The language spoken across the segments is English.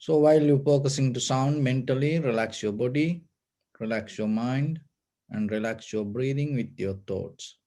So while you're focusing to sound, mentally relax your body, relax your mind, and relax your breathing with your thoughts.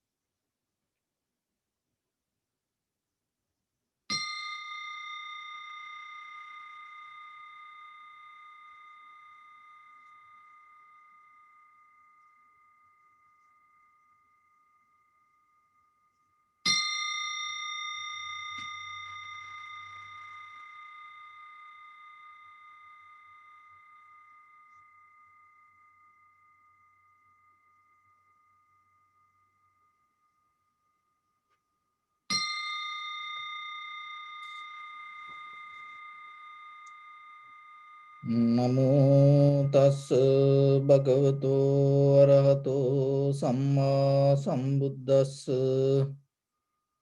Namo tassa bhagavato arahato samma sambuddhassa.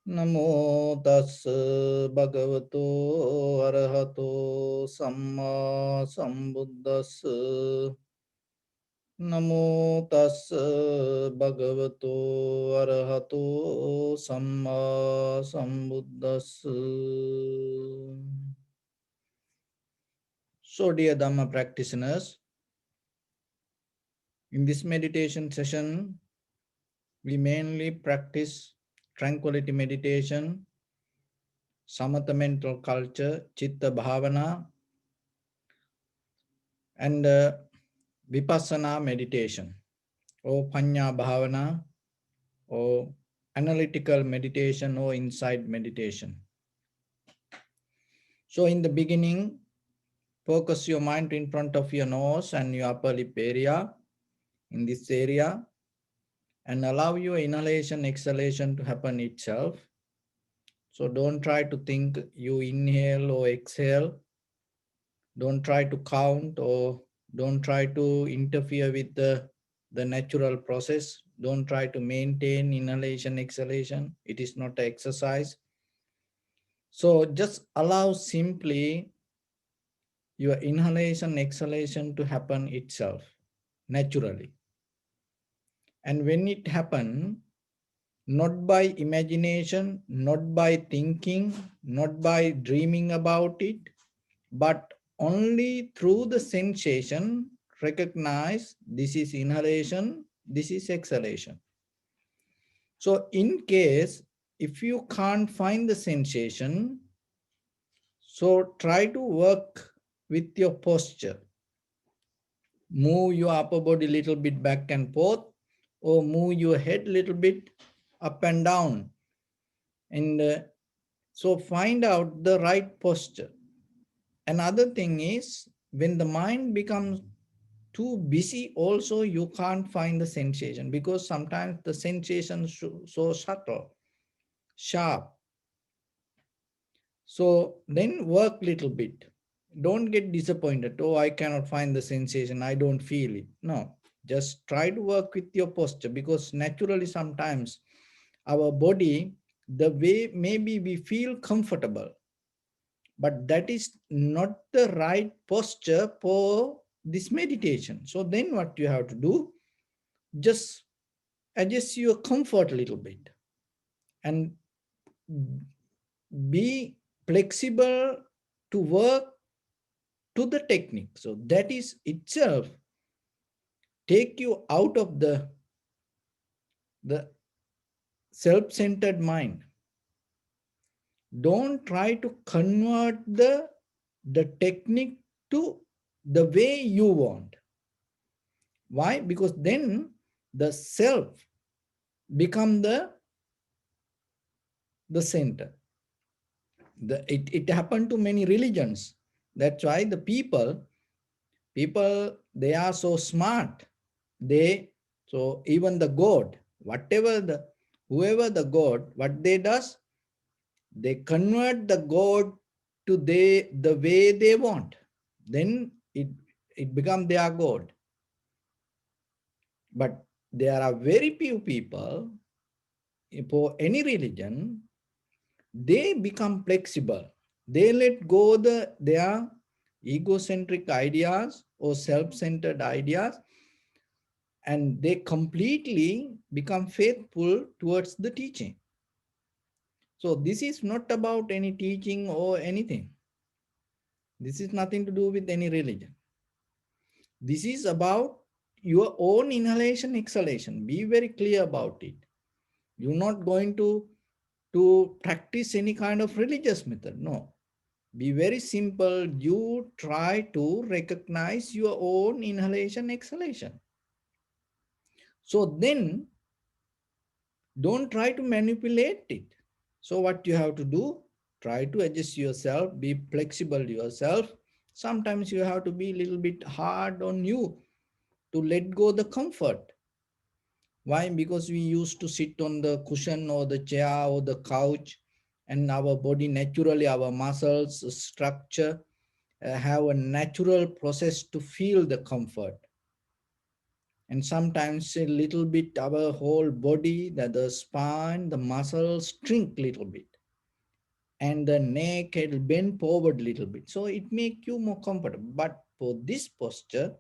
Namo tassa bhagavato arahato samma sambuddhassa. Namo tassa bhagavato arahato samma sambuddhassa. So, dear Dhamma practitioners, in this meditation session, we mainly practice tranquility meditation, samatha mental culture, chitta bhavana, and vipassana meditation, or panya bhavana, or analytical meditation, or insight meditation. So in the beginning, focus your mind in front of your nose and your upper lip area, in this area, and allow your inhalation, exhalation to happen itself. So don't try to think you inhale or exhale. Don't try to count, or don't try to interfere with the natural process. Don't try to maintain inhalation, exhalation. It is not an exercise. So just allow simply your inhalation, exhalation to happen itself, naturally. And when it happens, not by imagination, not by thinking, not by dreaming about it, but only through the sensation, recognize this is inhalation, this is exhalation. So in case, if you can't find the sensation, so try to work with your posture. Move your upper body a little bit back and forth, or move your head a little bit up and down. And so find out the right posture. Another thing is, when the mind becomes too busy, also you can't find the sensation, because sometimes the sensation is so subtle, sharp. So then work little bit. Don't get disappointed. Oh, I cannot find the sensation, I don't feel it. No, just try to work with your posture, because naturally sometimes our body, the way maybe we feel comfortable, but that is not the right posture for this meditation. So then what you have to do, just adjust your comfort a little bit and be flexible to work to the technique. So that is itself take you out of the self-centered mind. Don't try to convert the technique to the way you want. Why? Because then the self become the center. It happened to many religions. That's why the people, they are so smart. So even the God, whoever the God, what they does, they convert the God to the way they want. Then it become their God. But there are very few people for any religion, they become flexible. They let go their egocentric ideas or self-centered ideas, and they completely become faithful towards the teaching. So this is not about any teaching or anything. This is nothing to do with any religion. This is about your own inhalation, exhalation. Be very clear about it. You're not going to practice any kind of religious method. No. Be very simple. You try to recognize your own inhalation, exhalation. So then don't try to manipulate it. So what you have to do, try to adjust yourself, be flexible yourself. Sometimes you have to be a little bit hard on you to let go the comfort. Why? Because we used to sit on the cushion or the chair or the couch, and our body naturally, our muscles structure have a natural process to feel the comfort. And sometimes a little bit our whole body, the spine, the muscles shrink little bit, and the neck will bend forward little bit. So it make you more comfortable. But for this posture,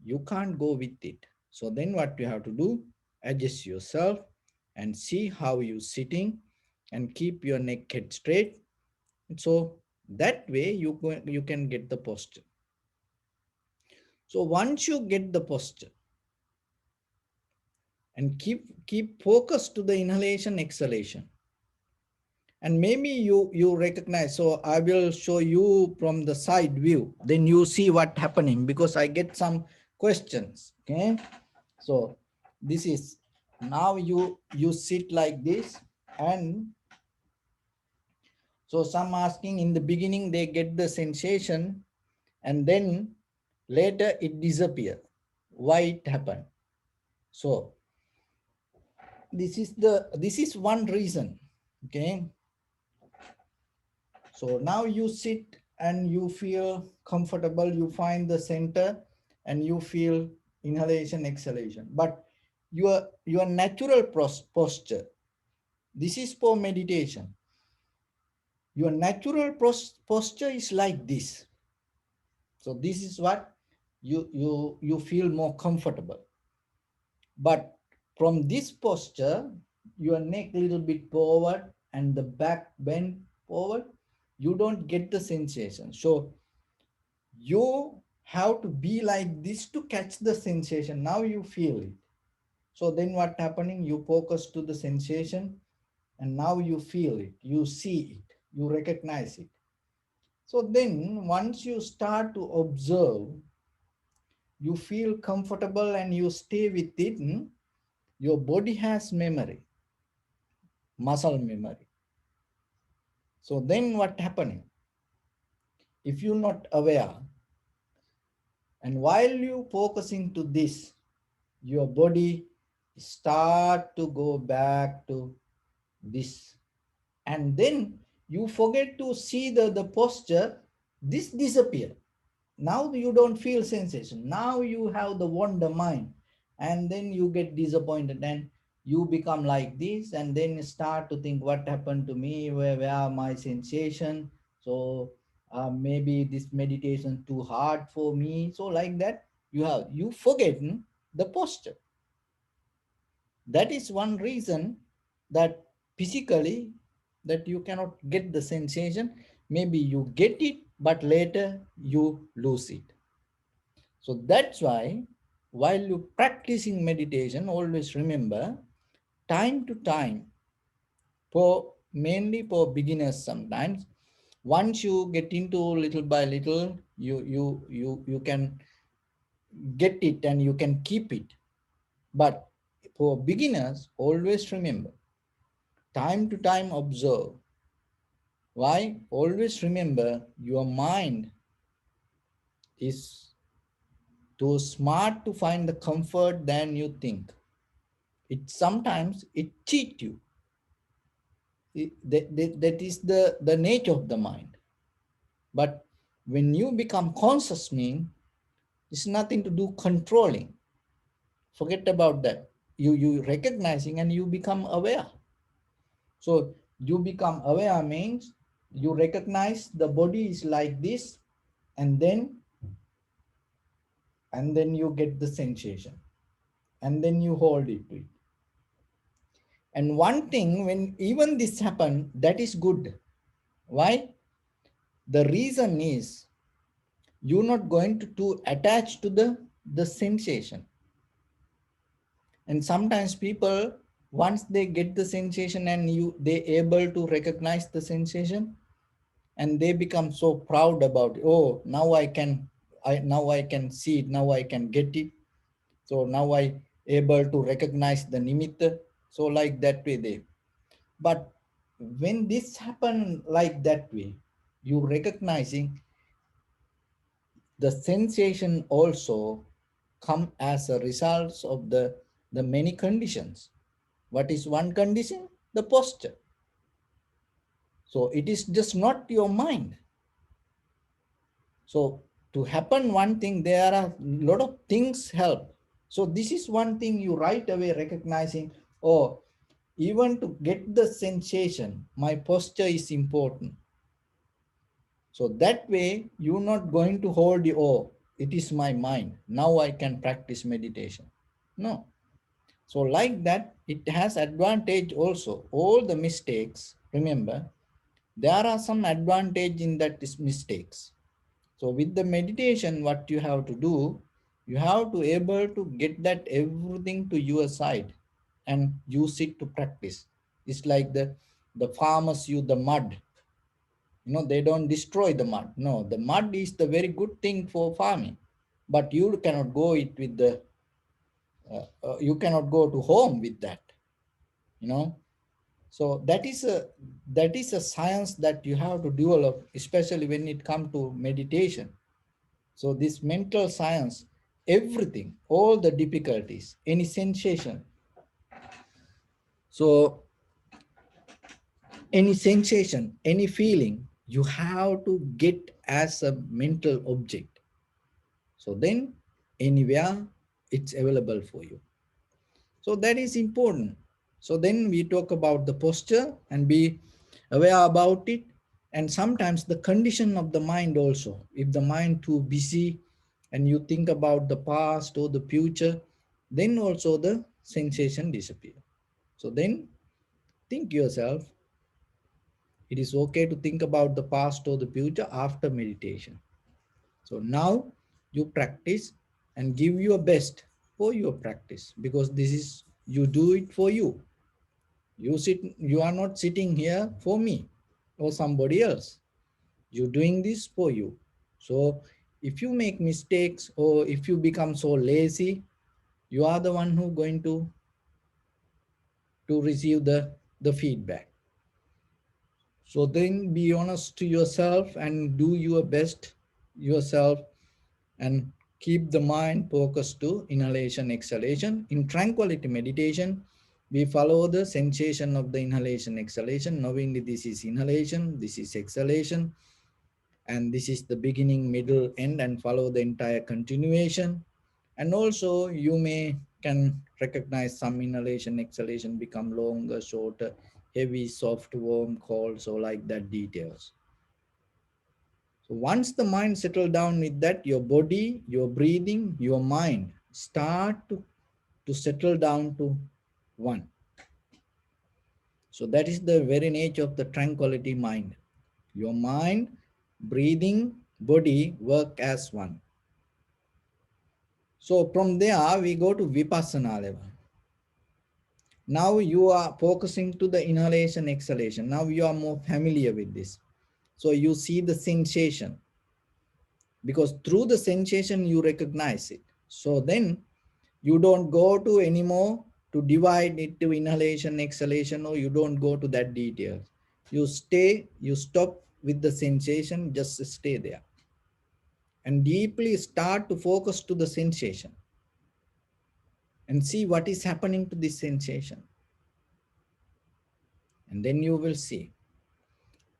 you can't go with it. So then what you have to do, adjust yourself and see how you sitting and keep your neck head straight. So that way you can get the posture. So once you get the posture and keep focus to the inhalation, exhalation, and maybe you recognize. So I will show you from the side view, then you see what happening, because I get some questions. Okay, so this is now you sit like this, and so some asking in the beginning they get the sensation, and then later it disappear. Why it happened? So this is one reason. Okay, so now you sit and you feel comfortable, you find the center and you feel inhalation, exhalation. But your natural posture, this is for meditation. Your natural posture is like this. So this is what you feel more comfortable. But from this posture, your neck a little bit forward and the back bend forward, you don't get the sensation. So you have to be like this to catch the sensation. Now you feel it. So then what happening? You focus to the sensation, and now you feel it, you see it, you recognize it. So then once you start to observe, you feel comfortable and you stay with it. Your body has memory, muscle memory. So then what happening? If you're not aware, and while you focusing to this, your body start to go back to this, and then you forget to see the posture, this disappear. Now you don't feel sensation. Now you have the wonder mind, and then you get disappointed and you become like this, and then start to think what happened to me, where are my sensation. So maybe this meditation too hard for me. So like that, you forgotten the posture. That is one reason that physically that you cannot get the sensation. Maybe you get it, but later you lose it. So that's why while you practicing meditation, always remember, time to time, for mainly for beginners, sometimes once you get into little by little, you can get it and you can keep it. But for beginners, always remember, time to time observe. Why? Always remember, your mind is too smart to find the comfort than you think. It sometimes it cheat you. That is the nature of the mind. But when you become conscious, mean it's nothing to do controlling. Forget about that. You recognizing and you become aware. So you become aware means you recognize the body is like this, and then you get the sensation, and then you hold it to it. And one thing, when even this happen, that is good. Why? The reason is you're not going to attach to the sensation. And sometimes people, once they get the sensation and they able to recognize the sensation, and they become so proud about it. Oh, now I can see it, now I can get it. So now I able to recognize the nimitta. So like that way they. But when this happen like that way, you recognizing the sensation also come as a result of the many conditions. What is one condition? The posture. So it is just not your mind. So to happen one thing, there are a lot of things help. So this is one thing you right away recognizing, oh, even to get the sensation, my posture is important. So that way you're not going to hold the, oh, it is my mind, now I can practice meditation. No. So like that, it has advantage also. All the mistakes, remember, there are some advantage in that is mistakes. So with the meditation, what you have to do, you have to able to get that everything to your side and use it to practice. It's like the farmers use the mud. They don't destroy the mud. No, the mud is the very good thing for farming, but you cannot go it with the you cannot go to home with that. You know, so that is a science that you have to develop, especially when it comes to meditation. So this mental science, everything, all the difficulties, any sensation. So any sensation, any feeling, you have to get as a mental object. So then anywhere it's available for you. So that is important. So then we talk about the posture and be aware about it. And sometimes the condition of the mind also. If the mind too busy and you think about the past or the future, then also the sensation disappear. So then think yourself, it is okay to think about the past or the future after meditation. So now you practice and give your best for your practice, because this is, you do it for you. You are not sitting here for me or somebody else. You're doing this for you. So if you make mistakes or if you become so lazy, you are the one who going to receive the feedback. So then be honest to yourself and do your best yourself, and keep the mind focused to inhalation, exhalation. In tranquility meditation, we follow the sensation of the inhalation, exhalation, knowing that this is inhalation, this is exhalation, and this is the beginning, middle, end, and follow the entire continuation. And also you can recognize some inhalation, exhalation become longer, shorter, heavy, soft, warm, cold, so like that details. So once the mind settle down with that, your body, your breathing, your mind start to settle down to one. So that is the very nature of the tranquility mind. Your mind, breathing, body work as one. So from there we go to Vipassana level. Now you are focusing to the inhalation, exhalation. Now you are more familiar with this. So you see the sensation, because through the sensation you recognize it. So then you don't go to anymore to divide it to inhalation, exhalation, or you don't go to that details. You stop with the sensation, just stay there. And deeply start to focus to the sensation. And see what is happening to this sensation. And then you will see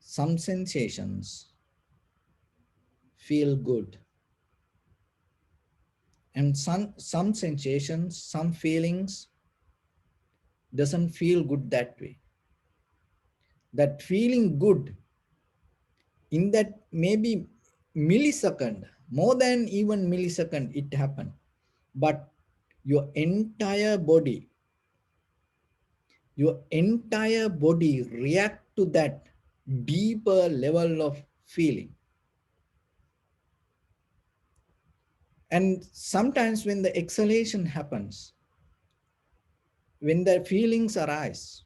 some sensations feel good. And some sensations, some feelings doesn't feel good that way. That feeling good in that maybe millisecond, more than even millisecond it happened, but your entire body react to that deeper level of feeling. And sometimes when the exhalation happens, when the feelings arise,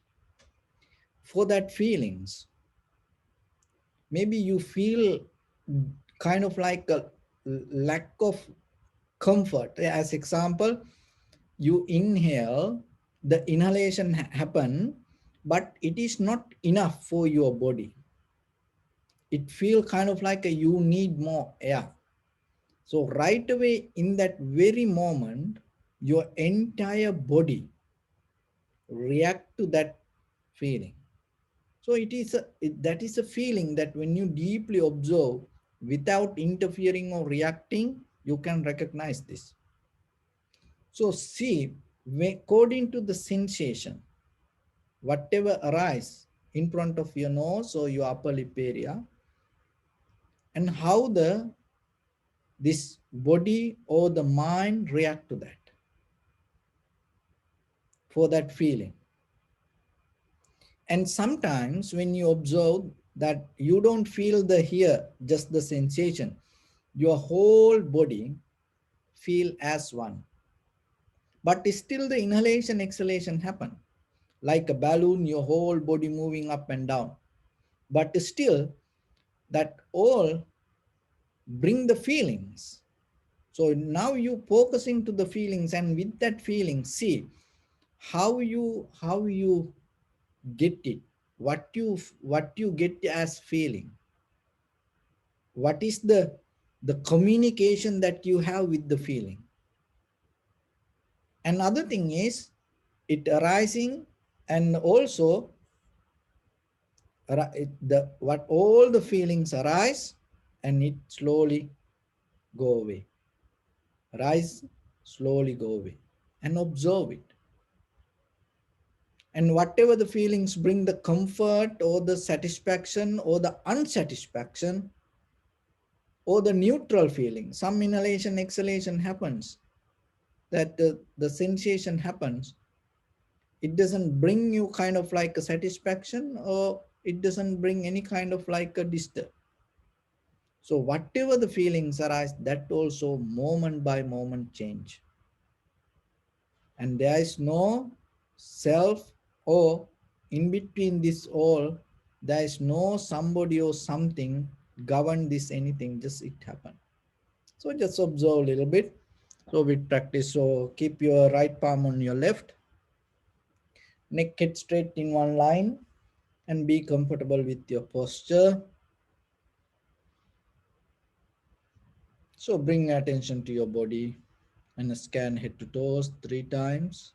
for that feelings, maybe you feel kind of like a lack of comfort. As example, you inhale, the inhalation happen, but it is not enough for your body. It feel kind of like you need more air. So right away in that very moment, your entire body react to that feeling. So that is a feeling that when you deeply observe without interfering or reacting, you can recognize this. So see, according to the sensation, whatever arise in front of your nose or your upper lip area, and how the this body or the mind react to that, for that feeling. And sometimes when you observe that you don't feel the here, just the sensation, your whole body feel as one. But still the inhalation, exhalation happen. Like a balloon, your whole body moving up and down. But still that all bring the feelings. So now you focusing to the feelings, and with that feeling, see how you get it, what you get as feeling, what is the communication that you have with the feeling. Another thing is it arising, and also the what all the feelings arise and it slowly go away, rise, slowly go away, and observe it. And whatever the feelings bring the comfort or the satisfaction or the unsatisfaction or the neutral feeling, some inhalation exhalation happens, that the sensation happens, it doesn't bring you kind of like a satisfaction, or it doesn't bring any kind of like a disturb. So whatever the feelings arise, that also moment by moment change, and there is no self, or in between this all there is no somebody or something govern this anything, just it happen. So just observe a little bit. So with practice, so keep your right palm on your left, neck head straight in one line, and be comfortable with your posture. So bring attention to your body and scan head to toes 3 times.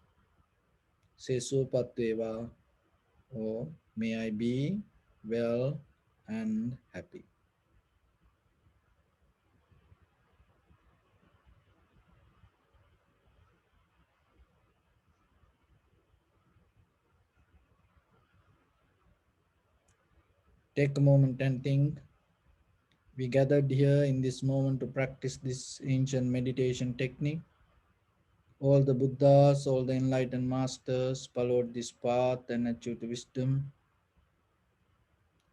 Say Supateva, or may I be well and happy. Take a moment and think. We gathered here in this moment to practice this ancient meditation technique. All the Buddhas, all the enlightened masters followed this path and achieved wisdom.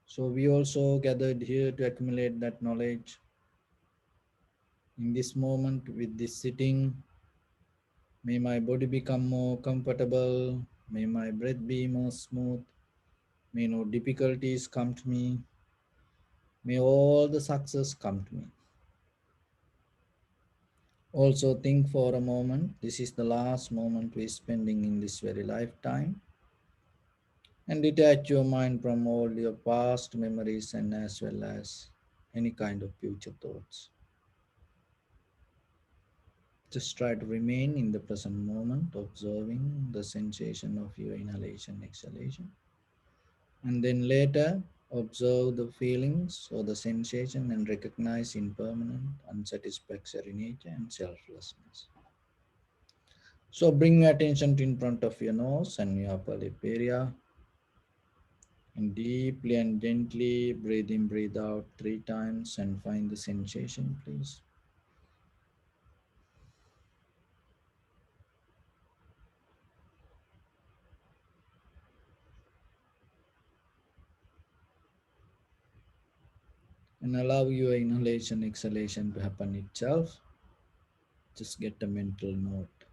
So we also gathered here to accumulate that knowledge. In this moment, with this sitting, may my body become more comfortable. May my breath be more smooth. May no difficulties come to me. May all the success come to me. Also think for a moment, this is the last moment we're spending in this very lifetime. And detach your mind from all your past memories and as well as any kind of future thoughts. Just try to remain in the present moment, observing the sensation of your inhalation, exhalation. And then later, observe the feelings or the sensation and recognize impermanent, unsatisfactory nature and selflessness. So bring your attention to in front of your nose and your upper lip area. And deeply and gently breathe in, breathe out 3 times and find the sensation, please. And allow your inhalation, exhalation to happen itself. Just get a mental note.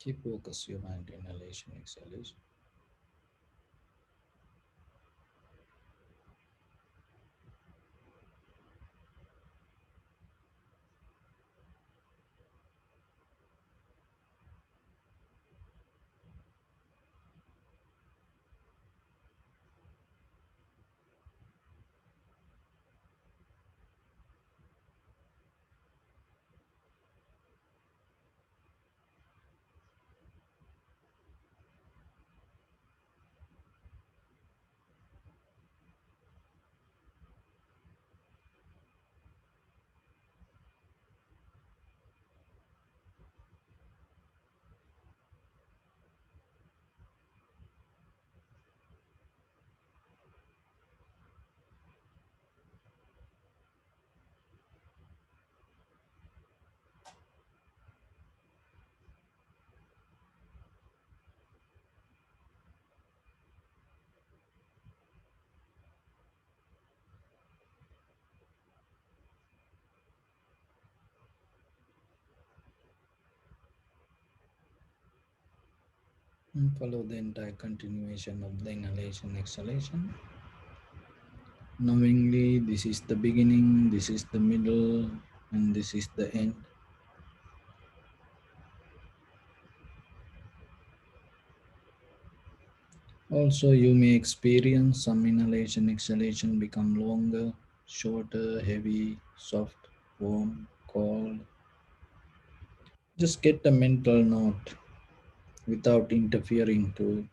Keep focus your mind, inhalation, exhalation. And follow the entire continuation of the inhalation, exhalation. Knowingly, this is the beginning, this is the middle, and this is the end. Also, you may experience some inhalation, exhalation become longer, shorter, heavy, soft, warm, cold. Just get a mental note without interfering to it.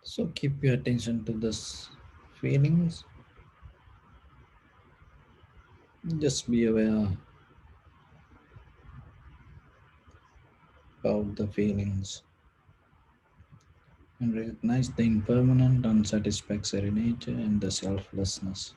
So keep your attention to this feelings. Just be aware about the feelings and recognize the impermanent, unsatisfactory nature and the selflessness.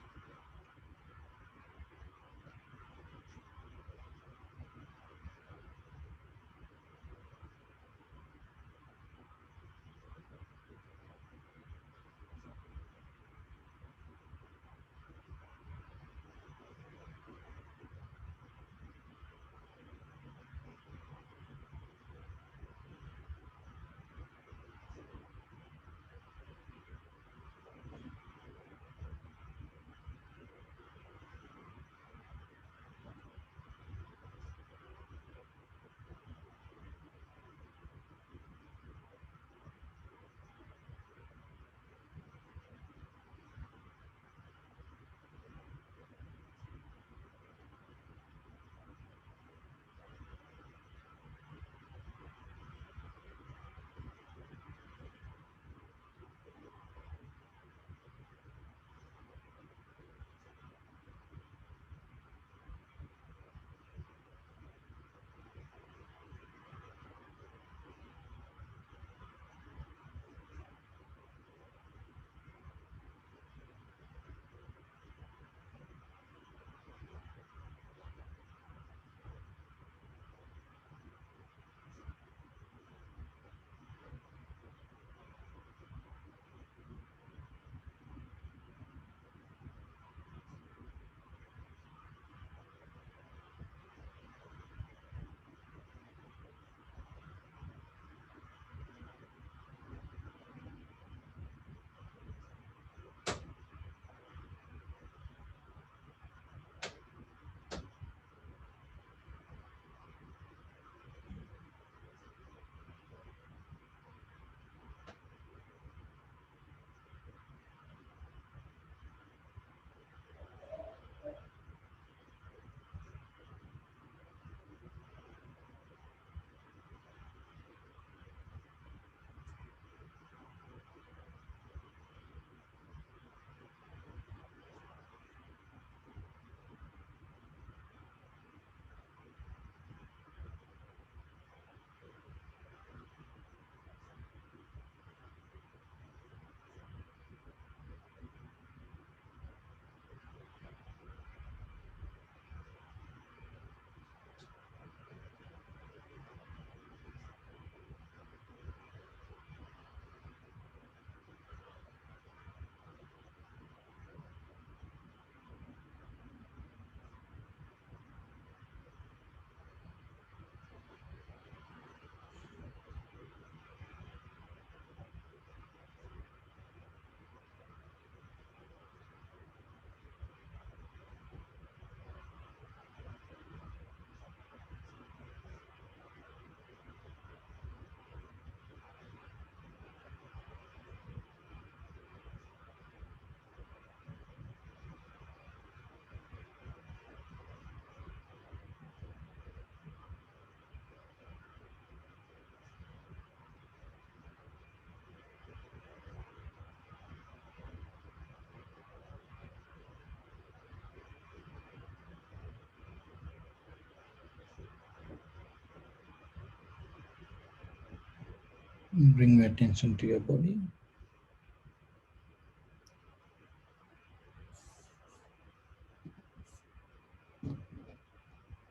Bring your attention to your body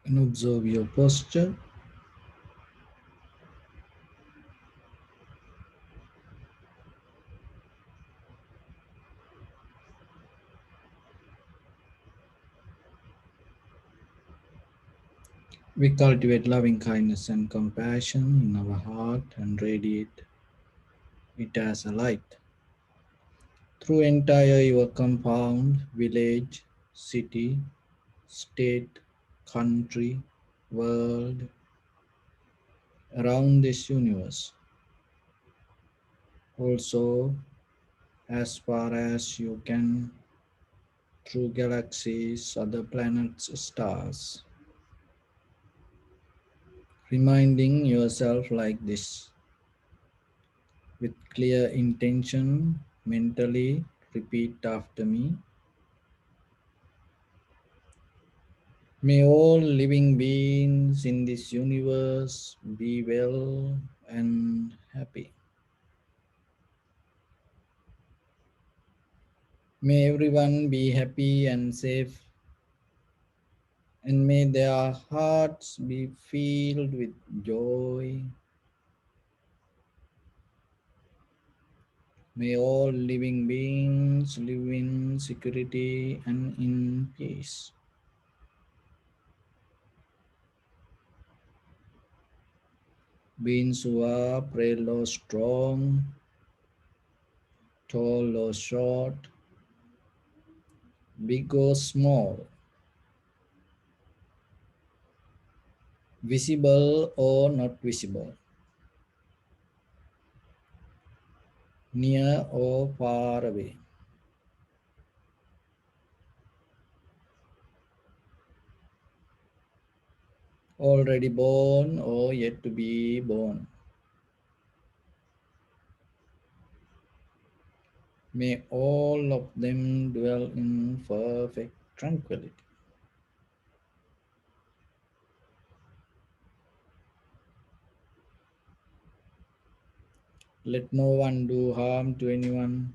and observe your posture. We cultivate loving kindness and compassion in our heart and radiate it as a light through entire your compound, village, city, state, country, world, around this universe. Also, as far as you can, through galaxies, other planets, stars. Reminding yourself like this: With clear intention, mentally repeat after me. May all living beings in this universe be well and happy. May everyone be happy and safe, and may their hearts be filled with joy. May all living beings live in security and in peace. Beings who are frail or strong, tall or short, big or small, visible or not visible, near or far away, already born or yet to be born. May all of them dwell in perfect tranquility. Let no one do harm to anyone.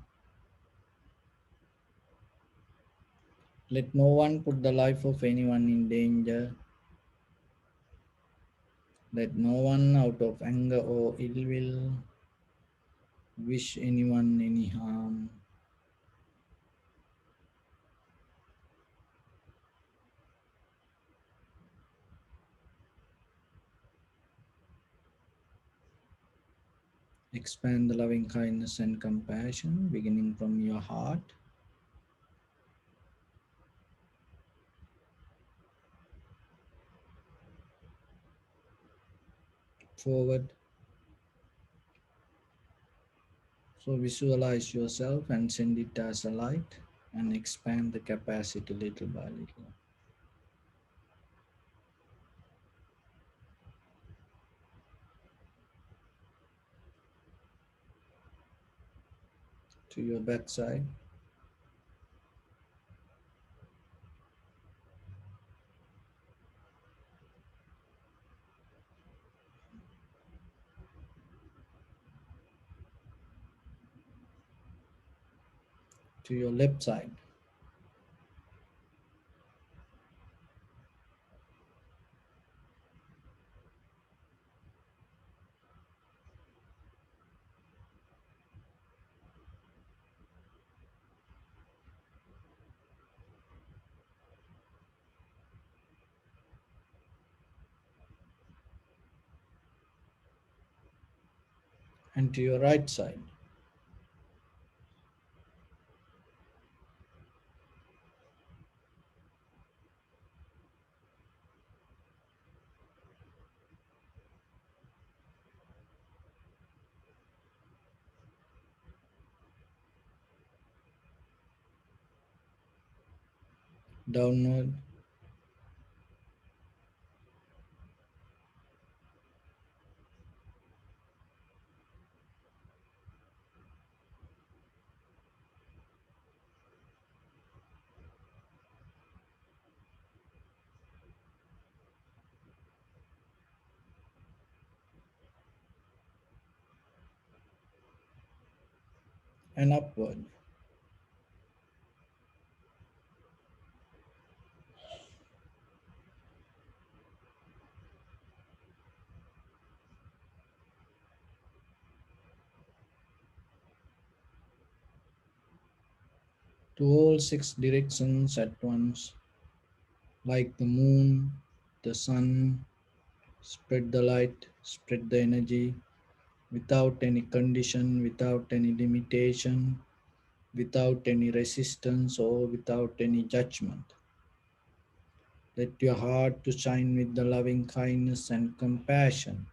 Let no one put the life of anyone in danger. Let no one, out of anger or ill will, wish anyone any harm. Expand the loving kindness and compassion beginning from your heart forward. So visualize yourself and send it as a light and expand the capacity little by little to your backside, to your left side, and to your right side. Downward and upward. To all six directions at once, like the moon, the sun. Spread the light, spread the energy without any condition, without any limitation, without any resistance or without any judgment. Let your heart to shine with the loving kindness and compassion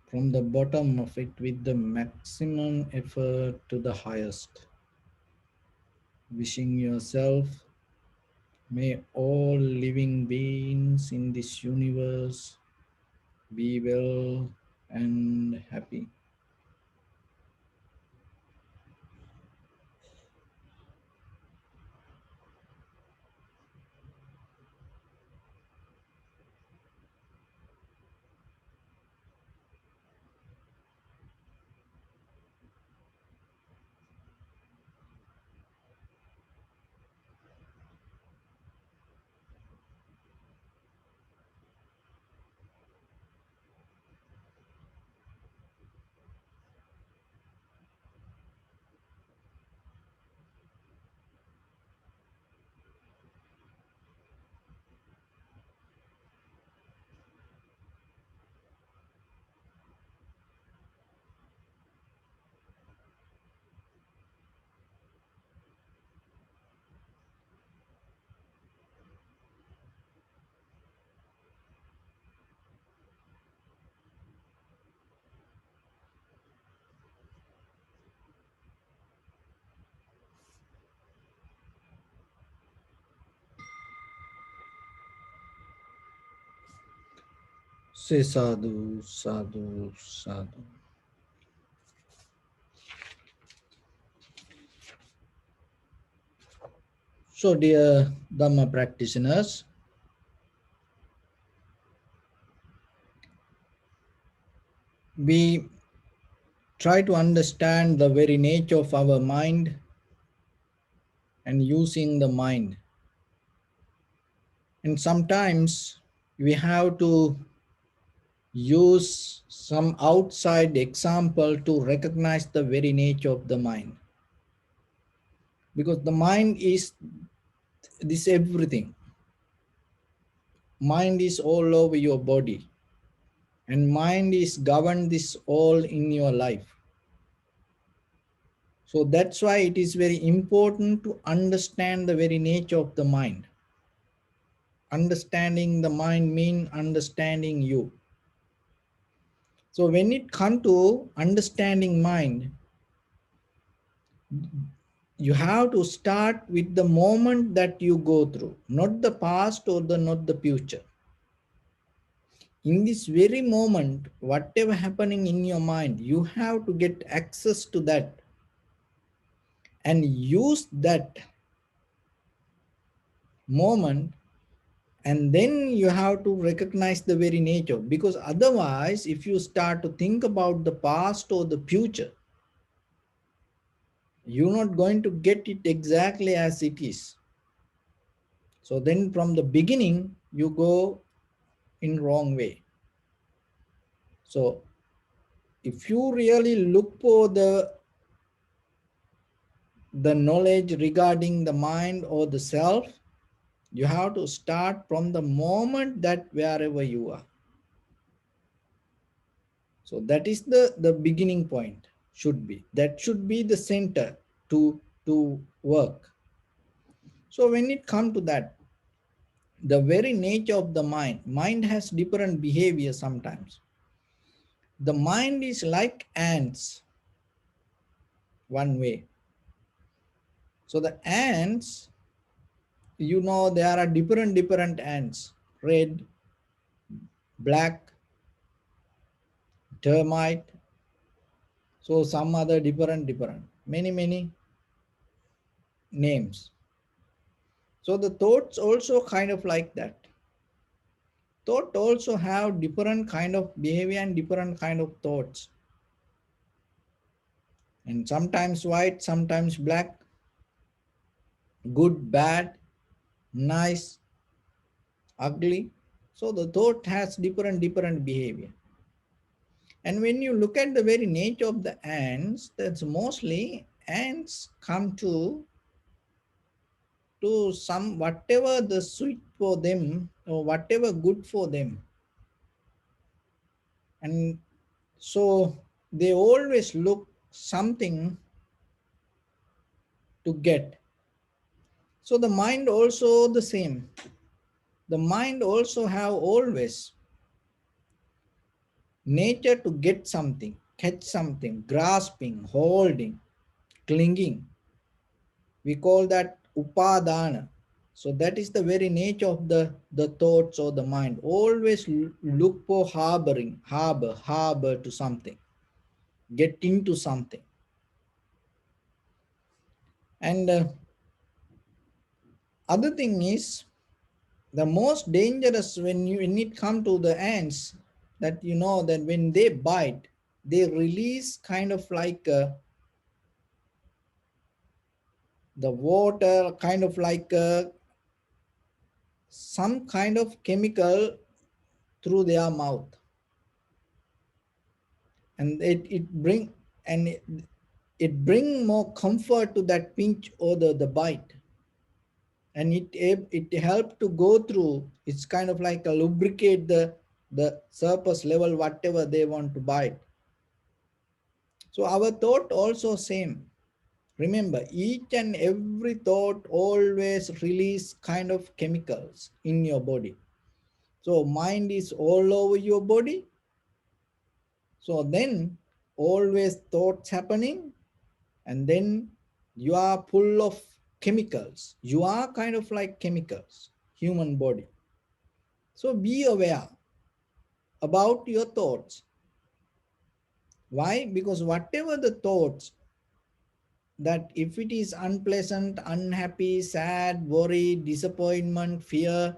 from the bottom of it with the maximum effort to the highest. Wishing yourself, may all living beings in this universe be well and happy. Say sadhu, sadhu, sadhu. So, dear Dhamma practitioners, we try to understand the very nature of our mind and using the mind. And sometimes we have to use some outside example to recognize the very nature of the mind. Because the mind is this everything. Mind is all over your body. And mind is govern this all in your life. So that's why it is very important to understand the very nature of the mind. Understanding the mind means understanding you. So when it comes to understanding mind, you have to start with the moment that you go through, not the past or not the future. In this very moment, whatever happening in your mind, you have to get access to that and use that moment, and then you have to recognize the very nature, because otherwise if you start to think about the past or the future, you're not going to get it exactly as it is. So then from the beginning you go in wrong way. So if you really look for the knowledge regarding the mind or the self, you have to start from the moment that wherever you are. So that is the beginning point should be. That should be the center to work. So when it comes to that, the very nature of the mind has different behavior sometimes. The mind is like ants, one way. So the ants, there are different ants, red, black, termite, so some other different, many names. So the thoughts also kind of like that. Thought also have different kind of behavior and different kind of thoughts. And sometimes white, sometimes black, good, bad, nice, ugly. So the thought has different behavior. And when you look at the very nature of the ants, that's mostly ants come to some whatever the sweet for them or whatever good for them. And so they always look something to get. So the mind also the same. The mind also have always nature to get something, catch something, grasping, holding, clinging. We call that upadana. So that is the very nature of the thoughts or the mind. Always look for harbor to something, get into something. And other thing is, the most dangerous when it come to the ants, that that when they bite, they release kind of like the water, kind of like some kind of chemical through their mouth, and it bring more comfort to that pinch or the bite, and it help to go through. It's kind of like a lubricate the surface level whatever they want to bite. So our thought also same. Remember, each and every thought always release kind of chemicals in your body. So mind is all over your body. So then always thoughts happening, and then you are full of chemicals. You are kind of like chemicals, human body. So be aware. about your thoughts. Why? Because whatever the thoughts, that if it is unpleasant, unhappy, sad, worry, disappointment, fear,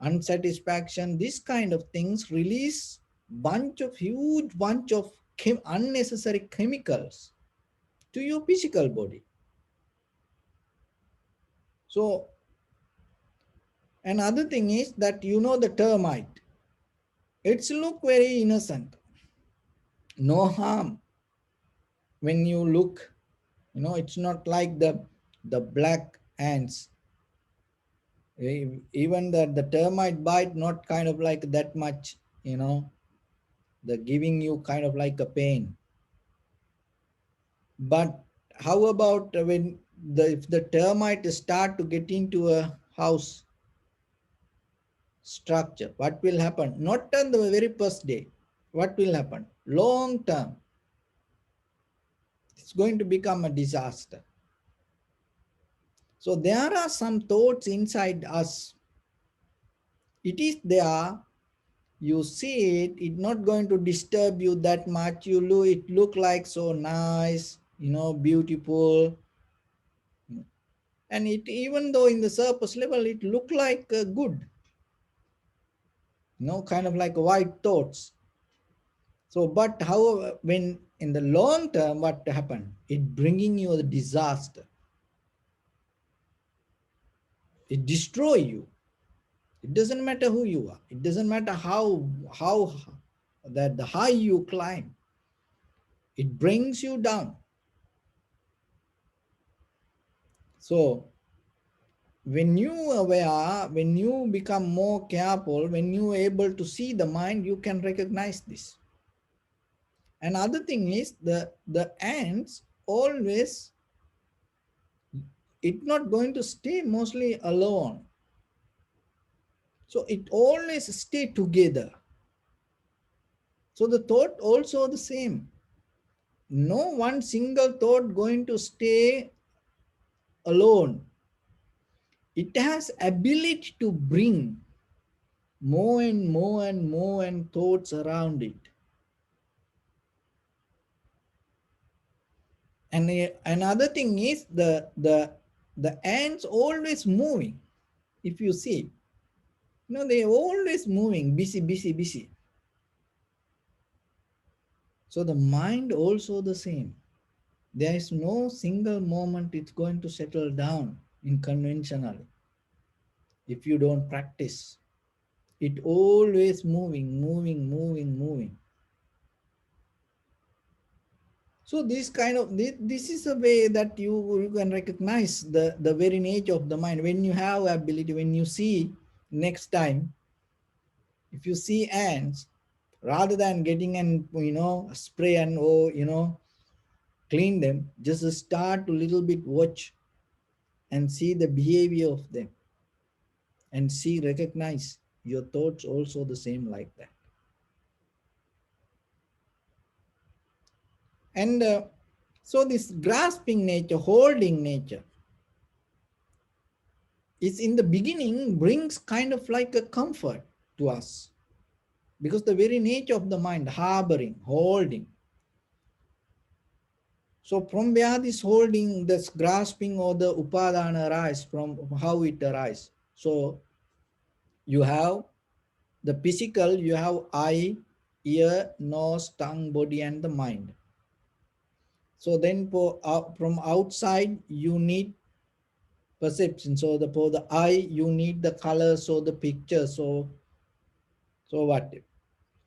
unsatisfaction, this kind of things release huge bunch of unnecessary chemicals to your physical body. So another thing is that the termite, it's look very innocent, no harm. When you look, it's not like the black ants. Even the termite bite, not kind of like that much, the giving you kind of like a pain. But how about when if the termite start to get into a house structure, what will happen? Not on the very first day. What will happen? Long term, it's going to become a disaster. So there are some thoughts inside us. It is there. You see it. It's not going to disturb you that much. It look like so nice, beautiful. And it, even though in the surface level, it look like good, kind of like white thoughts. So, but however, when in the long term, what happened? It bringing you a disaster. It destroy you. It doesn't matter who you are. It doesn't matter how that the high you climb. It brings you down. So when you aware, when you become more careful, when you able to see the mind, you can recognize this. Another thing is the ants always, it not going to stay mostly alone. So it always stay together. So the thought also the same. No one single thought going to stay alone. It has ability to bring more and more and more and thoughts around it. And another thing is the ants always moving. If you see, they always moving, busy, busy, busy. So the mind also the same. There is no single moment it's going to settle down in conventionally. If you don't practice, it always moving, moving, moving, moving. So this is a way that you can recognize the very nature of the mind. When you have ability, when you see next time, if you see ants, rather than getting and spray and clean them, just start to little bit watch and see the behavior of them, and see, recognize your thoughts also the same like that. And so this grasping nature, holding nature, is in the beginning brings kind of like a comfort to us, because the very nature of the mind, harboring, holding. So from where this holding, this grasping or the upadana arise, from how it arises. So you have the physical, you have eye, ear, nose, tongue, body, and the mind. So then from outside, you need perception. So for the eye, you need the color, so the picture. So what?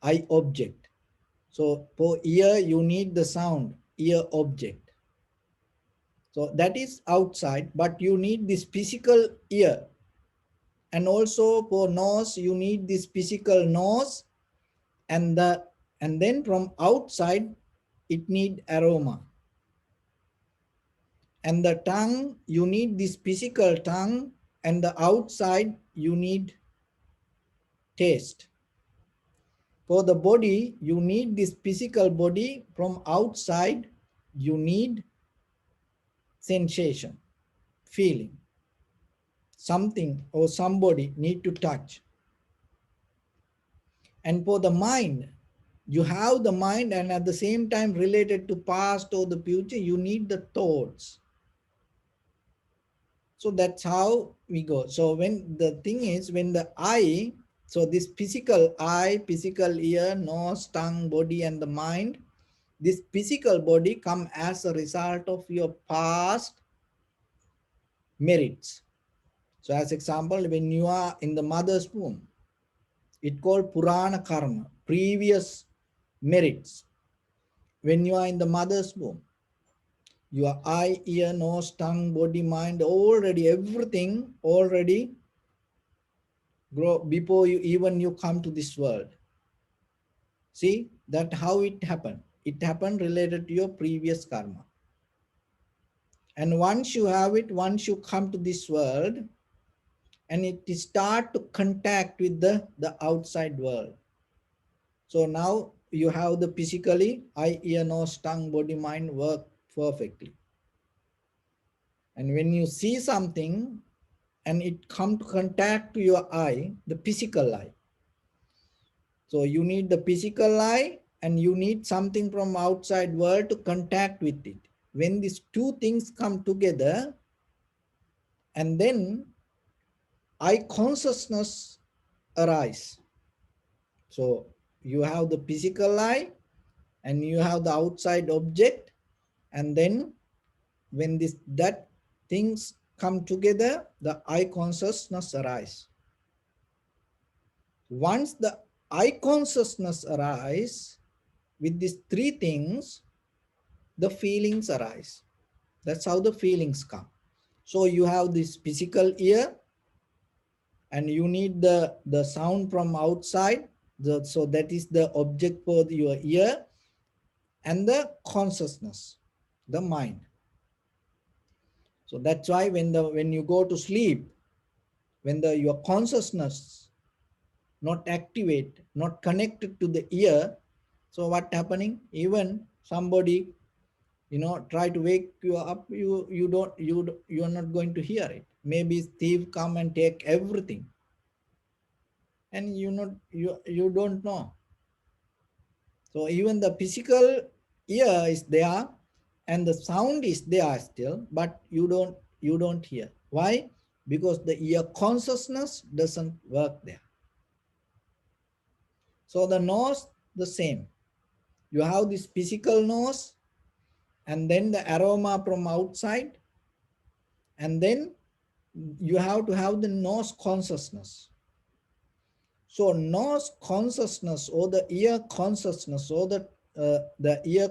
Eye object. So for ear, you need the sound, ear object. So that is outside, but you need this physical ear. And also for nose, you need this physical nose, and then from outside, it need aroma. And the tongue, you need this physical tongue, and the outside, you need taste. For the body, you need this physical body. From outside, you need sensation, feeling. Something or somebody need to touch. And for the mind, you have the mind, and at the same time related to past or the future, you need the thoughts. So that's how we go. So when the thing is, when the eye, so this physical eye, physical ear, nose, tongue, body, and the mind, this physical body come as a result of your past merits. So as example, when you are in the mother's womb, it called Purana Karma, previous merits. When you are in the mother's womb, your eye, ear, nose, tongue, body, mind, already everything already grow before you even you come to this world. See that how it happened. It happened related to your previous karma. And once you have it, once you come to this world, and it start to contact with the outside world. So now you have the physically eye, ear, nose, tongue, body, mind work perfectly. And when you see something and it come to contact to your eye, the physical eye. So you need the physical eye and you need something from outside world to contact with it. When these two things come together, and then eye consciousness arise. So you have the physical eye and you have the outside object, and then when that things come together, the eye consciousness arise. Once the eye consciousness arise, with these three things, the feelings arise. That's how the feelings come. So you have this physical ear, and you need the sound from outside. So that is the object for your ear, and the consciousness, the mind. So that's why when you go to sleep, when your consciousness not activate, not connected to the ear, so what happening? Even somebody try to wake you up, you are not going to hear it. Maybe thief come and take everything, and you don't know. So even the physical ear is there and the sound is there still, but you don't hear. Why? Because the ear consciousness doesn't work there. So the nose, the same. You have this physical nose, and then the aroma from outside, and then you have to have the nose consciousness. So nose consciousness or the ear consciousness or the ear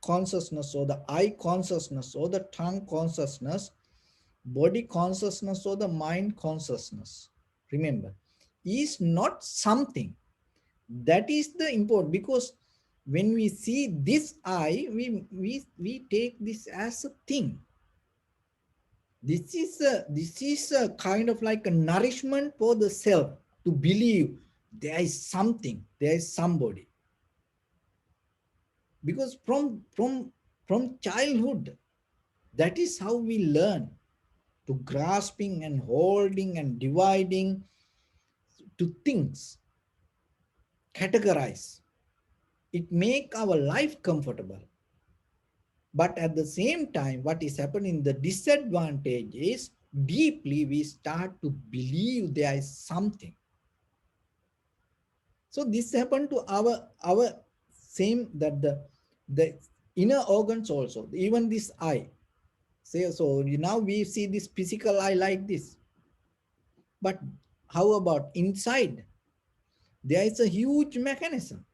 consciousness or the eye consciousness or the tongue consciousness, body consciousness or the mind consciousness, remember, is not something. That is the important, because when we see this eye, we take this as a thing. This is a kind of like a nourishment for the self to believe there is something, there is somebody. Because from childhood, that is how we learn to grasping and holding and dividing to things, categorize. It make our life comfortable. But at the same time, what is happening, the disadvantage is deeply we start to believe there is something. So this happened to our same, that the inner organs also, even this eye. Say, so now we see this physical eye like this. But how about inside? There is a huge mechanism.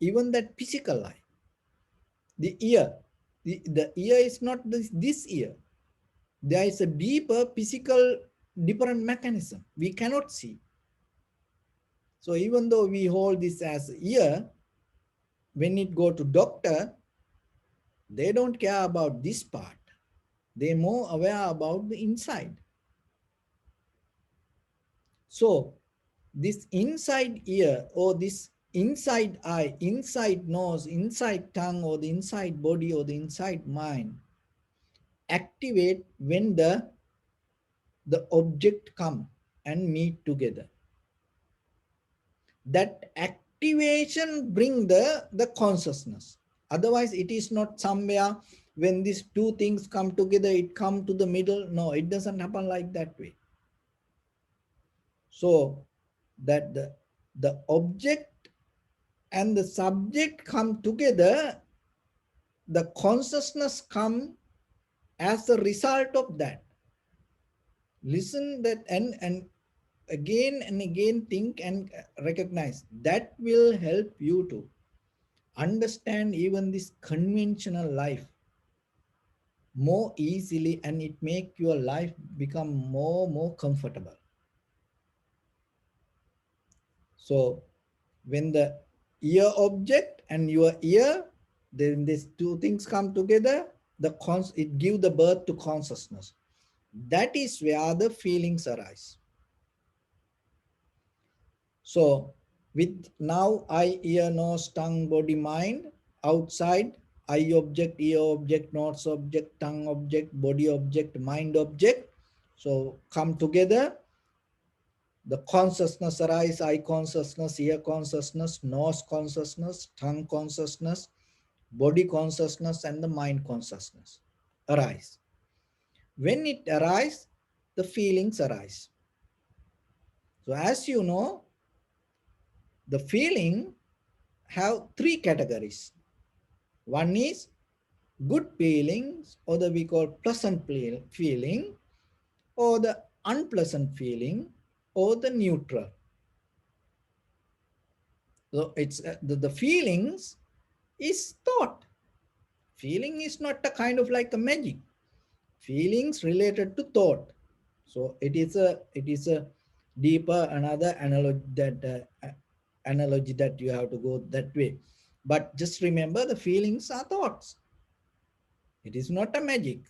Even that physical eye. The ear. The ear is not this ear. There is a deeper physical different mechanism. We cannot see. So even though we hold this as ear, when it go to doctor, they don't care about this part. They're more aware about the inside. So this inside ear or this inside eye, inside nose, inside tongue, or the inside body or the inside mind activate when the object come and meet together. That activation bring the consciousness. Otherwise it is not somewhere when these two things come together, it come to the middle. No, it doesn't happen like that way. So that the object and the subject come together, the consciousness come as a result of that. Listen that, and again think and recognize. That will help you to understand even this conventional life more easily, and it make your life become more comfortable. So when the ear object and your ear, then these two things come together, it give the birth to consciousness. That is where the feelings arise. So with now eye, ear, nose, tongue, body, mind, outside, eye object, ear object, nose object, tongue object, body object, mind object. So come together, the consciousness arise, eye consciousness, ear consciousness, nose consciousness, tongue consciousness, body consciousness, and the mind consciousness arise. When it arises, the feelings arise. So as you know, the feeling have three categories. One is good feelings, or the we call pleasant feeling, or the unpleasant feeling, or the neutral. So it's the feelings is thought. Feeling is not a kind of like a magic. Feelings related to thought. So it is a deeper another analogy that you have to go that way. But just remember, the feelings are thoughts. It is not a magic.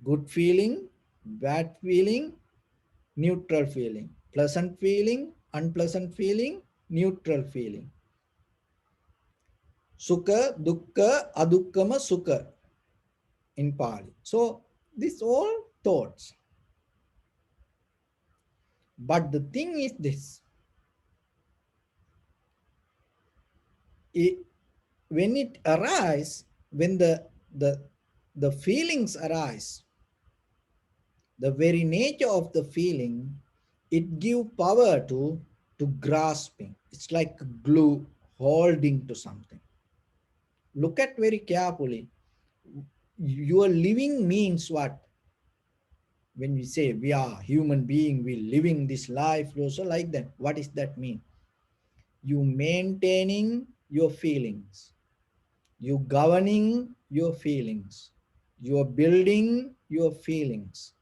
Good feeling, bad feeling, neutral feeling, pleasant feeling, unpleasant feeling, neutral feeling. Sukha, dukkha, adukkama, sukha in Pali. So these all thoughts. But the thing is this, when it arises, when the feelings arise, the very nature of the feeling, it gives power to grasping. It's like glue holding to something. Look at very carefully. Your living means what? When we say we are human being, we living this life, also like that. What does that mean? You maintaining your feelings. You governing your feelings. You are building your feelings.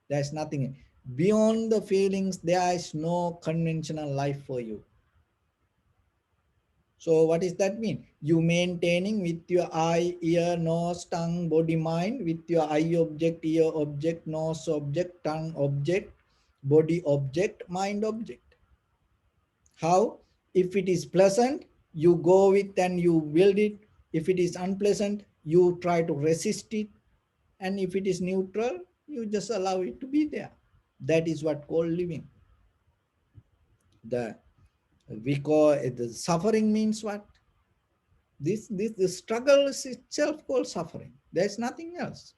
There's nothing beyond the feelings. There is no conventional life for you. So what does that mean? You maintaining with your eye, ear, nose, tongue, body, mind, with your eye object, ear object, nose object, tongue object, body object, mind object. How? If it is pleasant, you go with and you build it. If it is unpleasant, you try to resist it. And if it is neutral, you just allow it to be there. That is what called living. We call it the suffering means what? The struggle is itself called suffering. There's nothing else.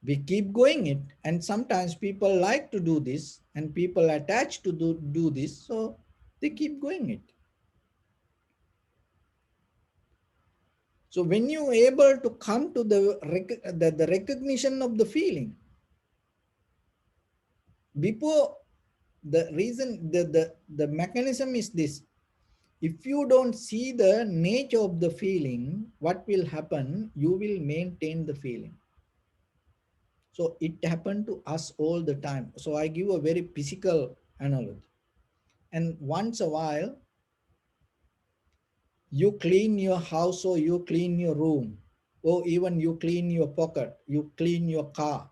We keep going it, and sometimes people like to do this, and people attach to do this, so they keep going it. So when you able to come to the recognition of the feeling, before the reason, the mechanism is this. If you don't see the nature of the feeling, what will happen? You will maintain the feeling. So it happened to us all the time. So I give a very physical analogy. And once a while, you clean your house, or you clean your room, or even you clean your pocket, you clean your car.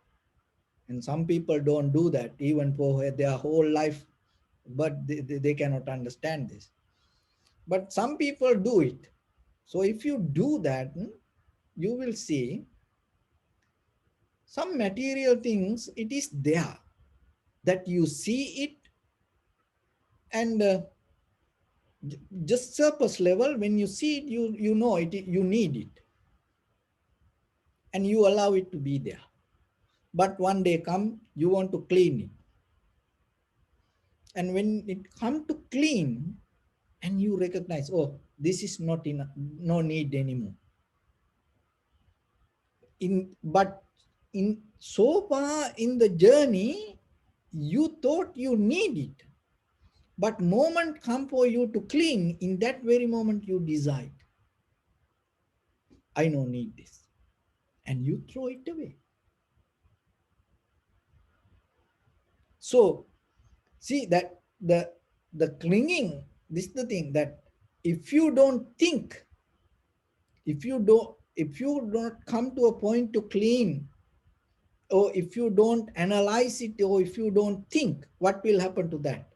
And some people don't do that even for their whole life, but they cannot understand this. But some people do it. So if you do that, you will see some material things, it is there. that you see it, and just surface level, when you see it, you know it, you need it, and you allow it to be there. But one day come, you want to clean it, and when it come to clean, and you recognize, oh, this is not enough, no need anymore. But in so far in the journey, you thought you need it, but moment come for you to clean, in that very moment you decide, I don't need this, and you throw it away. So see that the clinging, this is the thing, that if you don't think, if you don't come to a point to clean, or if you don't analyze it, or if you don't think, what will happen to that?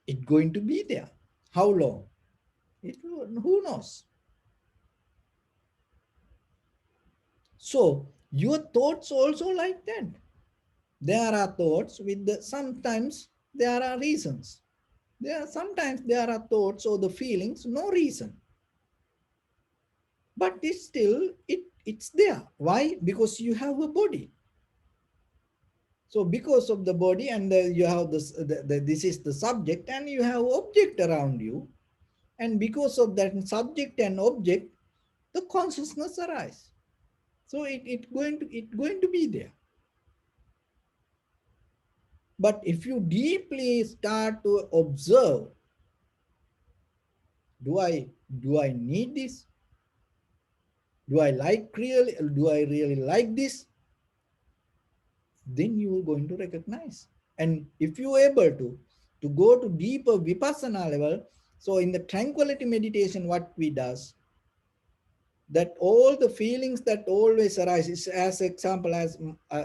It's going to be there. How long? Who knows? So your thoughts also like that. There are thoughts with sometimes there are reasons. Sometimes there are thoughts or the feelings, no reason. But it's still, it's there. Why? Because you have a body. So because of the body, and you have this, this is the subject, and you have object around you. And because of that subject and object, the consciousness arises. So it going to be there. But if you deeply start to observe, do I need this? Do I really like this? Then you are going to recognize. And if you are able to go to deeper vipassana level, so in the tranquility meditation, what we does, that all the feelings that always arise, is as example as,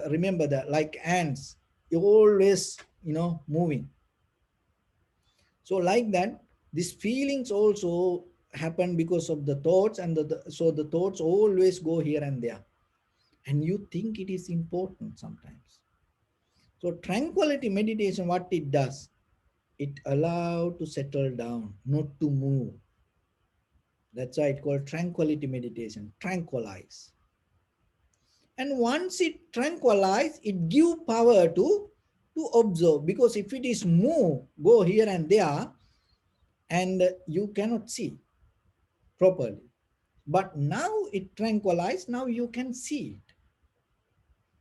remember that, like ants, you always, moving. So like that, these feelings also happen because of the thoughts, and so the thoughts always go here and there, and you think it is important sometimes. So tranquility meditation, what it does, it allows to settle down, not to move. That's why it's called tranquility meditation, tranquilize. And once it tranquilize, it give power to observe, because if it is move, go here and there, and you cannot see properly. But now it tranquilize, now you can see it.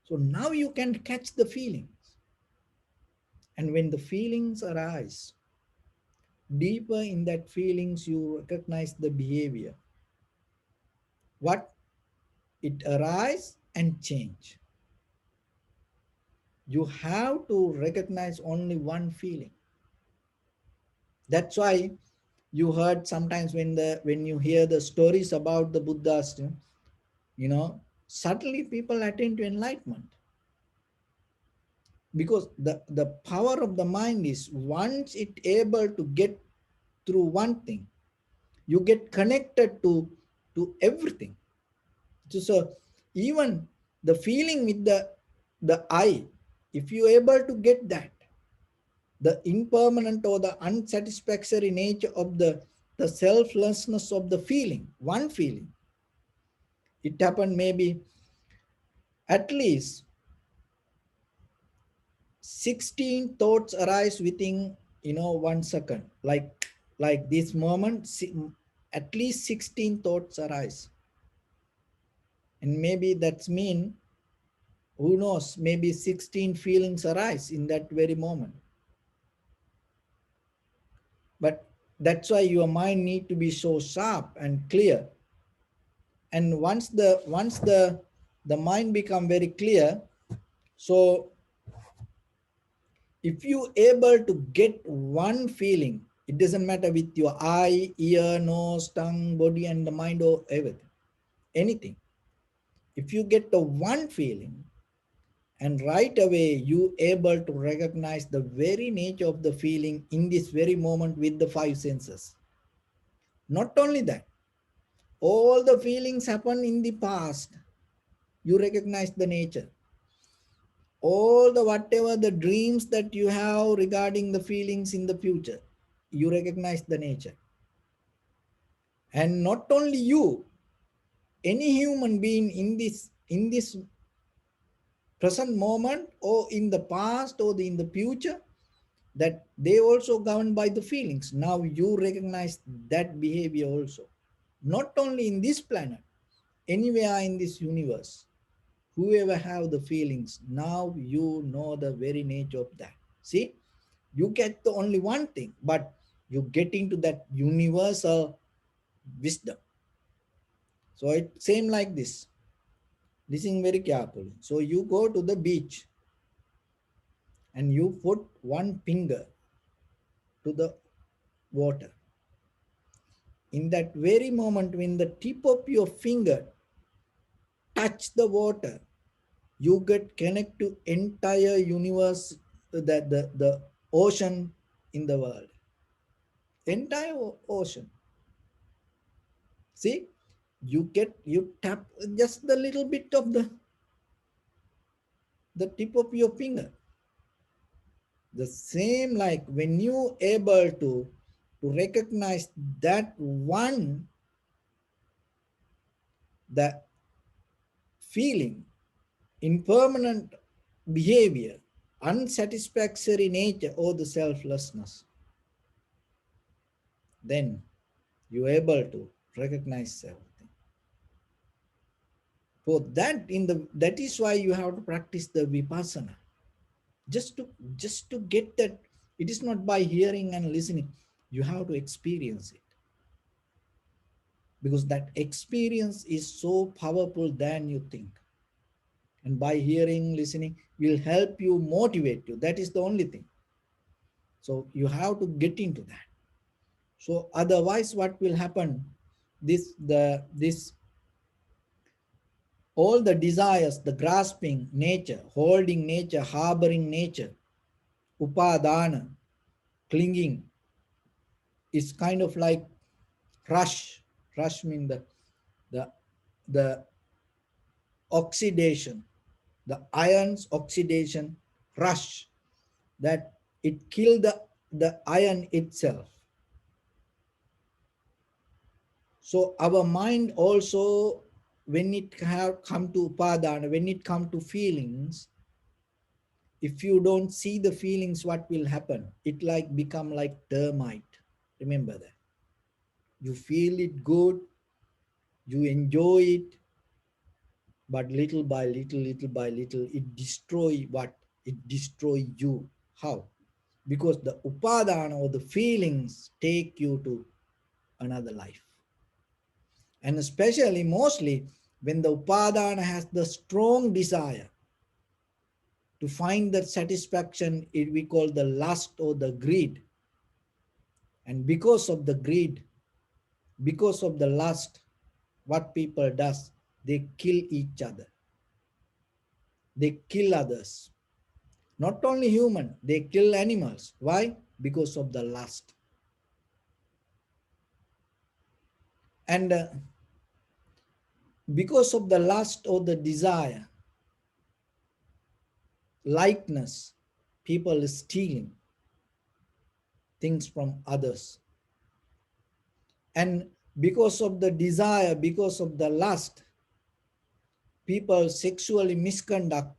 So now you can catch the feelings. And when the feelings arise, deeper in that feelings, you recognize the behavior. What it arise and change. You have to recognize only one feeling. That's why you heard sometimes when you hear the stories about the Buddhas, suddenly people attain to enlightenment. Because the power of the mind is, once it able to get through one thing, you get connected to everything. So even the feeling with the I, if you able to get that, the impermanent or the unsatisfactory nature of the selflessness of the feeling, one feeling, it happened maybe at least 16 thoughts arise within 1 second, like this moment, at least 16 thoughts arise. And maybe that's mean, who knows, maybe 16 feelings arise in that very moment. But that's why your mind need to be so sharp and clear. And once the mind become very clear, so if you able to get one feeling, it doesn't matter with your eye, ear, nose, tongue, body, and the mind, or everything, anything. If you get the one feeling, and right away you able to recognize the very nature of the feeling in this very moment with the 5 senses. Not only that, all the feelings happen in the past, you recognize the nature. all the whatever the dreams that you have regarding the feelings in the future, you recognize the nature. And not only you, any human being in this present moment or in the past or in the future, that they also governed by the feelings. Now you recognize that behavior also, not only in this planet, anywhere in this universe, whoever have the feelings, now you know the very nature of that. See, you get the only one thing, but you get into that universal wisdom. So it same like this. Listen very carefully. So you go to the beach and you put one finger to the water. In that very moment when the tip of your finger touch the water, you get connect to entire universe, the ocean in the world, entire ocean. See, you tap just the little bit of the tip of your finger. The same like when you able to recognize that one, the feeling, impermanent behavior, unsatisfactory nature, or the selflessness, then you're able to recognize everything. For that, that is why you have to practice the vipassana. Just to get that, it is not by hearing and listening. You have to experience it. Because that experience is so powerful than you think. And by hearing, listening will help you, motivate you. That is the only thing. So you have to get into that. So otherwise, what will happen? This all the desires, the grasping nature, holding nature, harboring nature, upadana, clinging, is kind of like rush. Rush means the the oxidation, the ions oxidation rush, that it killed the iron itself. So our mind also, when it have come to upadana, when it come to feelings, if you don't see the feelings, what will happen? It like become like termite. Remember that. You feel it good, you enjoy it, but little by little, little by little, it destroy what? It destroy you. How? Because the upadana or the feelings take you to another life. And especially, mostly, when the upadana has the strong desire to find that satisfaction, it we call the lust or the greed. And because of the greed, because of the lust, what people does, they kill each other. They kill others. Not only human, they kill animals. Why? Because of the lust. And because of the lust or the desire, likeness, people is stealing things from others. And because of the desire, because of the lust, people sexually misconducting,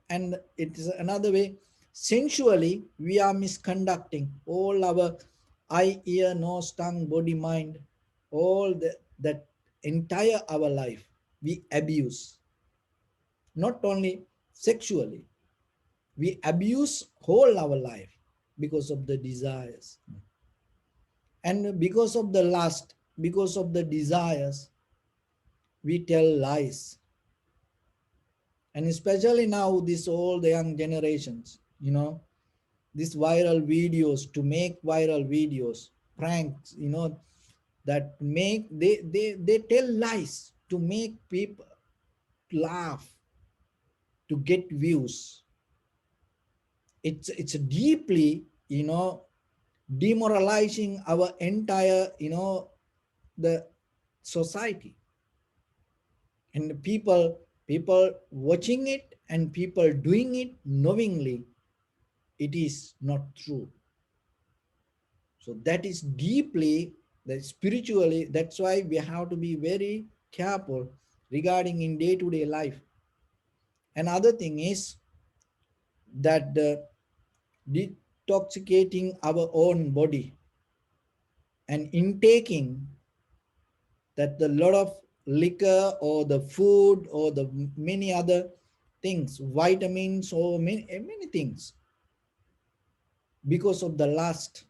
and it is another way, sensually we are misconducting all our eye, ear, nose, tongue, body, mind, all that entire our life we abuse. Not only sexually, we abuse whole our life because of the desires. And because of the lust, because of the desires, we tell lies. And especially now, this all the young generations, these viral videos, to make viral videos, pranks, that they tell lies to make people laugh, to get views. It's deeply, demoralizing our entire, the society. And people People watching it and people doing it knowingly, it is not true. So that is deeply, that spiritually, that's why we have to be very careful regarding in day-to-day life. Another thing is that the detoxicating our own body and intaking that the lot of liquor or the food or the many other things, vitamins or many things, because of the lust.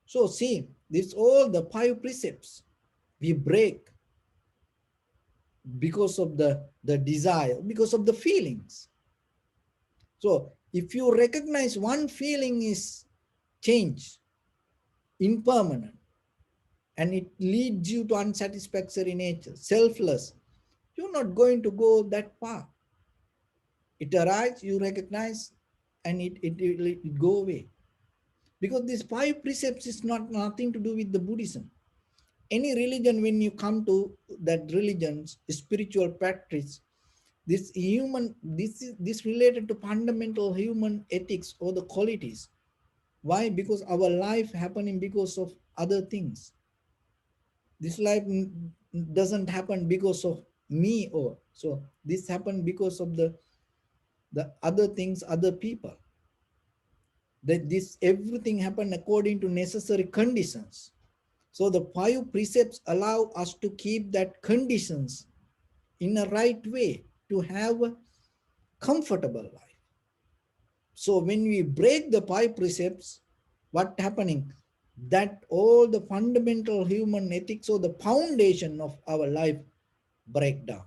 So see, this all the five precepts we break because of the desire, because of the feelings. So if you recognize one feeling is change, impermanent, and it leads you to unsatisfactory nature, selfless, you're not going to go that far. It arises, you recognize, and it go away. Because these five precepts is not nothing to do with the Buddhism. Any religion, when you come to that religion's spiritual practice, this related to fundamental human ethics or the qualities. Why? Because our life happening because of other things. This life doesn't happen because of me, or so this happened because of the other things, other people. That this everything happened according to necessary conditions. So the five precepts allow us to keep that conditions in a right way to have a comfortable life. So when we break the five precepts, what happening? That all the fundamental human ethics or the foundation of our life break down.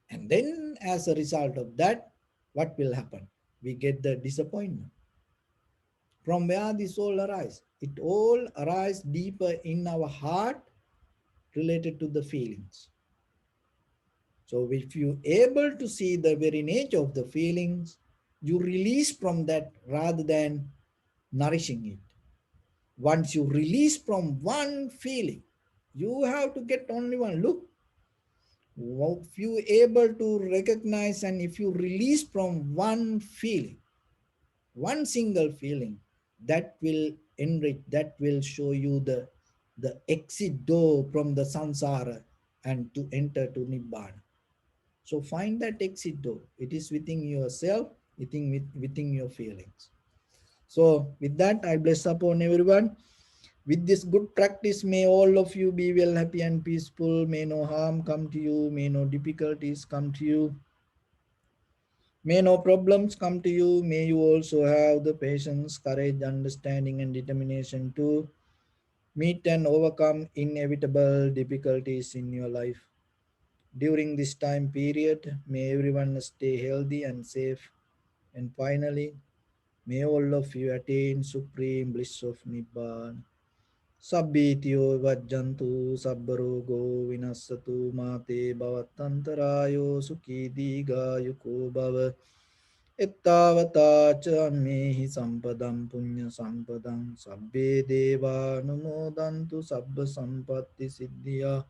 And then as a result of that, what will happen? We get the disappointment. From where this all arises? It all arises deeper in our heart related to the feelings. So if you able to see the very nature of the feelings, you release from that rather than nourishing it. Once you release from one feeling, you have to get only one. Look, if you able to recognize and if you release from one feeling, one single feeling, that will enrich, that will show you the exit door from the samsara and to enter to nibbana. So find that exit door. It is within yourself, within your feelings. So with that, I bless upon everyone. With this good practice, may all of you be well, happy and peaceful. May no harm come to you. May no difficulties come to you. May no problems come to you. May you also have the patience, courage, understanding, and determination to meet and overcome inevitable difficulties in your life. During this time period, may everyone stay healthy and safe. And finally, may all of you attain supreme bliss of Nibbana. Sabbityo vajjantu sabbarogo vinassatu mate bhavatantarayo sukhi digayuko bhava. Ettavata cha mehi sampadam punya sampadam sabbe deva numodantu sabba sampatti siddhya.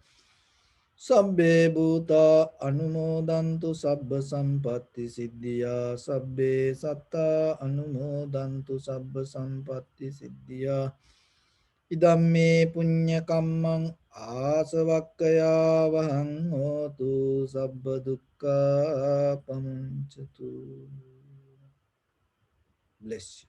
Sabbe bhuta anumodantu sabba sampatti siddhya. Sabbe satta anumodantu sabba sampatti siddhya. Idamme punya kammang asavakkaya vahang hotu sabba dukkha pamuncatu. Bless you.